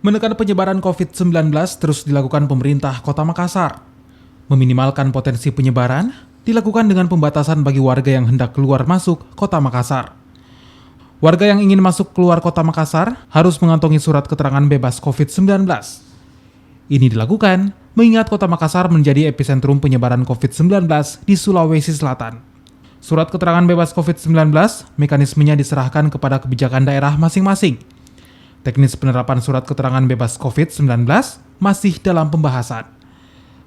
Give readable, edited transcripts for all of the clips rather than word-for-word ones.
Menekan penyebaran COVID-19 terus dilakukan pemerintah Kota Makassar. Meminimalkan potensi penyebaran dilakukan dengan pembatasan bagi warga yang hendak keluar masuk Kota Makassar. Warga yang ingin masuk keluar Kota Makassar harus mengantongi surat keterangan bebas COVID-19. Ini dilakukan mengingat Kota Makassar menjadi epicentrum penyebaran COVID-19 di Sulawesi Selatan. Surat keterangan bebas COVID-19 mekanismenya diserahkan kepada kebijakan daerah masing-masing. Teknis penerapan surat keterangan bebas COVID-19 masih dalam pembahasan.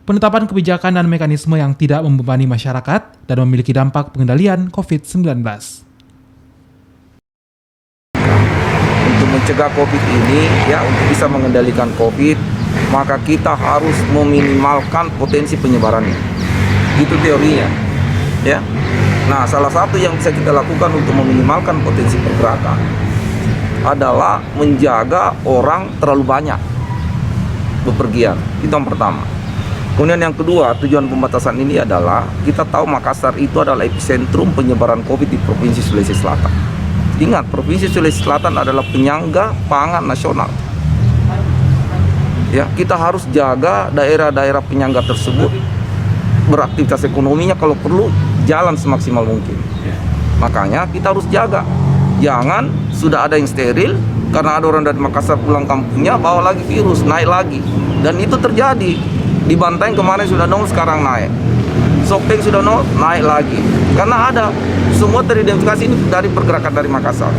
Penetapan kebijakan dan mekanisme yang tidak membebani masyarakat dan memiliki dampak pengendalian COVID-19. Untuk mencegah COVID ini, untuk bisa mengendalikan COVID, maka kita harus meminimalkan potensi penyebarannya. Itu teorinya, ya. Nah, salah satu yang bisa kita lakukan untuk meminimalkan potensi pergerakan adalah menjaga orang terlalu banyak bepergian. Itu yang pertama. Kemudian yang kedua, tujuan pembatasan ini adalah kita tahu Makassar itu adalah epicentrum penyebaran COVID di Provinsi Sulawesi Selatan. Ingat, Provinsi Sulawesi Selatan adalah penyangga pangan nasional. Ya, kita harus jaga daerah-daerah penyangga tersebut beraktivitas ekonominya, kalau perlu jalan semaksimal mungkin. Makanya kita harus jaga. Jangan sudah ada yang steril karena ada orang dari Makassar pulang kampungnya bawa lagi virus, naik lagi. Dan itu terjadi. Di Bantaeng kemarin sudah 0, sekarang naik. Sopeng sudah 0, naik lagi. Karena ada semua teridentifikasi ini dari pergerakan dari Makassar.